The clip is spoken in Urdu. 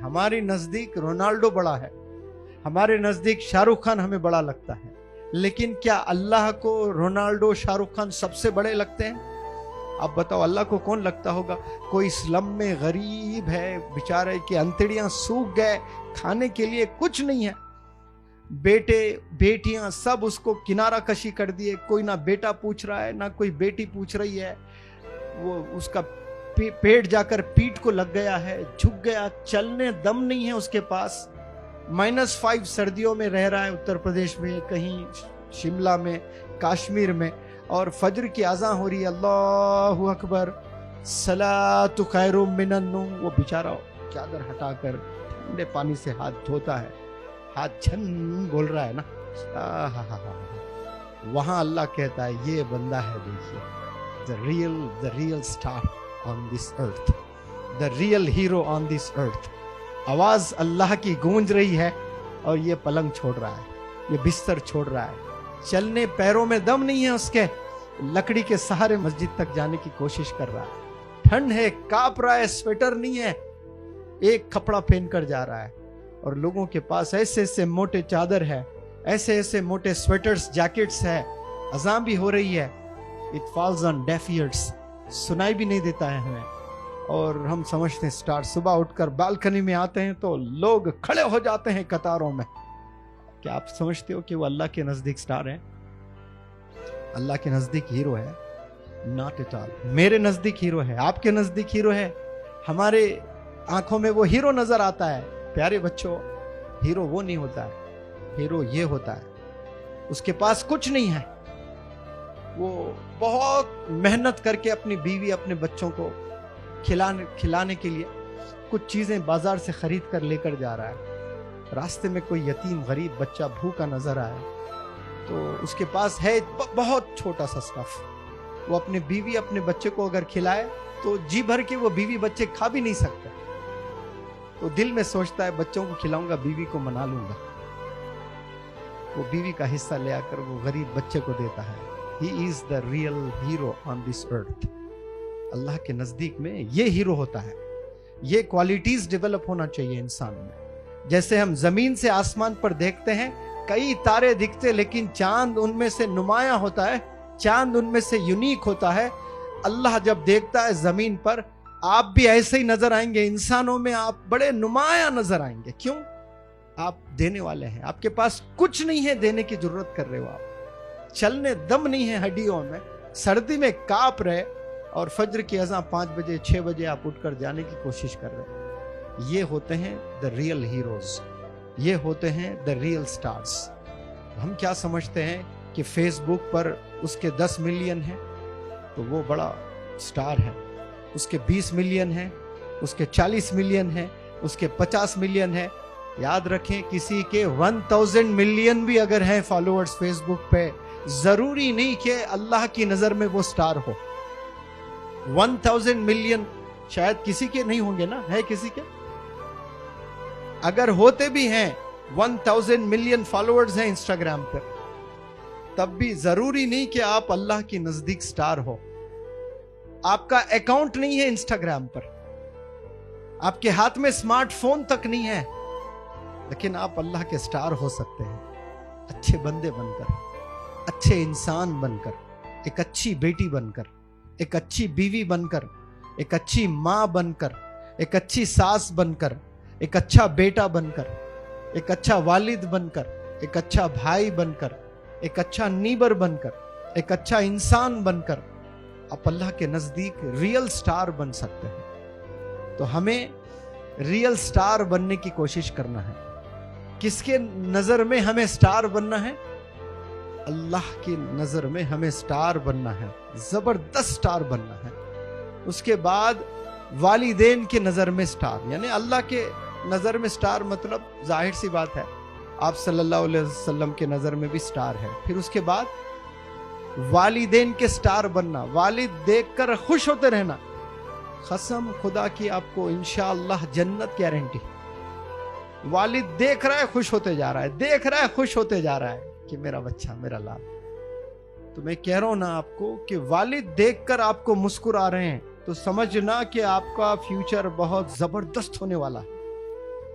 ہمارے نزدیک رونالڈو بڑا ہے, ہمارے نزدیک شاہ رخ خان ہمیں بڑا لگتا ہے, لیکن کیا اللہ کو رونالڈو شاہ رخ خان سب سے بڑے لگتے ہیں؟ آپ بتاؤ اللہ کو کون لگتا ہوگا؟ کوئی اسلم میں غریب ہے بیچارے کی انتڑیاں سوکھ گئے, کھانے کے لیے کچھ نہیں ہے, بیٹے بیٹیاں سب اس کو کنارہ کشی کر دیے, کوئی نہ بیٹا پوچھ رہا ہے نہ کوئی بیٹی پوچھ رہی ہے, وہ اس کا پیٹ جا کر پیٹ کو لگ گیا ہے, جھک گیا, چلنے دم نہیں ہے اس کے پاس, -5 سردیوں میں رہ رہا ہے اتر پردیش میں, کہیں شملہ میں, کاشمیر میں, اور فجر کی اذان ہو رہی ہے, اللہ اکبر صلاۃ خیر من النوم, وہ بیچارہ چادر ہٹا کر ٹھنڈے پانی سے ہاتھ دھوتا ہے, ہاتھ جھن بول رہا ہے نا, وہاں اللہ کہتا ہے یہ بندہ ہے, دیکھیے the real star on this earth, the real hero on this earth. آواز اللہ کی گونج رہی ہے اور یہ پلنگ چھوڑ رہا ہے, یہ بستر چھوڑ رہا ہے, چلنے پیروں میں دم نہیں ہے اس کے, لکڑی کے سہارے مسجد تک جانے کی کوشش کر رہا ہے, ٹھنڈ ہے, کاپ رہا ہے, سویٹر نہیں ہے, ایک کپڑا پہن کر جا رہا ہے, اور لوگوں کے پاس ایسے ایسے موٹے چادر ہے, ایسے ایسے موٹے سویٹرز جیکٹس ہے, اذان بھی ہو رہی ہے, it falls on deaf ears, سنائی بھی نہیں دیتا ہے ہمیں, اور ہم سمجھتے ہیں سٹار. صبح اٹھ کر بالکنی میں آتے ہیں تو لوگ کھڑے ہو جاتے ہیں قطاروں میں. کیا آپ سمجھتے ہو کہ وہ اللہ کے نزدیک سٹار ہیں؟ اللہ کے نزدیک ہیرو ہے؟ not at all. میرے نزدیک ہیرو ہے, آپ کے نزدیک ہیرو ہے, ہمارے آنکھوں میں وہ ہیرو نظر آتا ہے. پیارے بچوں, ہیرو وہ نہیں ہوتا ہے, ہیرو یہ ہوتا ہے اس کے پاس کچھ نہیں ہے, وہ بہت محنت کر کے اپنی بیوی اپنے بچوں کو کھلانے کے لیے کچھ چیزیں بازار سے خرید کر لے کر جا رہا ہے, راستے میں کوئی یتیم غریب بچہ بھوکا نظر آئے تو اس کے پاس ہے بہت چھوٹا سا سٹف, وہ اپنے بیوی اپنے بچے کو اگر کھلائے تو جی بھر کے وہ بیوی بچے کھا بھی نہیں سکتے, تو دل میں سوچتا ہے بچوں کو کھلاؤں گا, بیوی کو منا لوں گا, وہ بیوی کا حصہ لے آ کر وہ غریب بچے کو دیتا ہے. He is the real hero on this earth. اللہ کے نزدیک میں یہ ہیرو ہوتا ہے. یہ کوالٹیز ڈیولپ ہونا چاہیے انسان میں. جیسے ہم زمین سے آسمان پر دیکھتے ہیں کئی تارے دکھتے, لیکن چاند ان میں سے نمایاں ہوتا ہے, چاند ان میں سے یونیک ہوتا ہے. اللہ جب دیکھتا ہے زمین پر, آپ بھی ایسے ہی نظر آئیں گے, انسانوں میں آپ بڑے نمایاں نظر آئیں گے. کیوں؟ آپ دینے والے ہیں, آپ کے پاس کچھ نہیں ہے دینے کی ضرورت کر رہے ہو, آپ چلنے دم نہیں ہے ہڈیوں میں, سردی میں کاپ رہے, اور فجر کی اذان 5 بجے 6 بجے آپ اٹھ کر جانے کی کوشش کر رہے ہیں. یہ ہوتے ہیں دا ریئل ہیروز, یہ ہوتے ہیں دا ریئل سٹارز. ہم کیا سمجھتے ہیں کہ فیس بک پر اس کے 10 ملین ہیں تو وہ بڑا سٹار ہے, اس کے 20 ملین ہیں, اس کے 40 ملین ہیں, اس کے 50 ملین ہیں. یاد رکھیں کسی کے 1000 ملین بھی اگر ہیں فالوورز فیس بک پہ, ضروری نہیں کہ اللہ کی نظر میں وہ سٹار ہو. 1000 ملین شاید کسی کے نہیں ہوں گے نا, ہے کسی کے؟ اگر ہوتے بھی ہیں 1000 ملین فالوورز ہیں انسٹاگرام پر, تب بھی ضروری نہیں کہ آپ اللہ کی نزدیک سٹار ہو. آپ کا اکاؤنٹ نہیں ہے انسٹاگرام پر, آپ کے ہاتھ میں سمارٹ فون تک نہیں ہے, لیکن آپ اللہ کے سٹار ہو سکتے ہیں. اچھے بندے بن کر, اچھے انسان بن کر, ایک اچھی بیٹی بن کر, ایک اچھی بیوی بن کر, ایک اچھی ماں بن کر, ایک اچھی ساس بن کر, ایک اچھا بیٹا بن کر, ایک اچھا والد بن کر, ایک اچھا بھائی بن کر, ایک اچھا نیبر بن کر, ایک اچھا انسان بن کر آپ اللہ کے نزدیک ریئل سٹار بن سکتے ہیں. تو ہمیں ریئل سٹار بننے کی کوشش کرنا ہے. کس کے نظر میں ہمیں سٹار بننا ہے؟ اللہ کی نظر میں ہمیں سٹار بننا ہے, زبردست سٹار بننا ہے. اس کے بعد والدین کے نظر میں سٹار, یعنی اللہ کے نظر میں سٹار مطلب ظاہر سی بات ہے آپ صلی اللہ علیہ وسلم کے نظر میں بھی سٹار ہے. پھر اس کے بعد والدین کے سٹار بننا, والد دیکھ کر خوش ہوتے رہنا. قسم خدا کی آپ کو انشاءاللہ جنت گارنٹی. والد دیکھ رہا ہے خوش ہوتے جا رہا ہے, دیکھ رہا ہے خوش ہوتے جا رہا ہے کہ میرا بچہ, میرا لال. تو میں کہہ رہا ہوں نا آپ کو کہ والد دیکھ کر آپ کو مسکرا رہے ہیں تو سمجھنا کہ آپ کا فیوچر بہت زبردست ہونے والا ہے.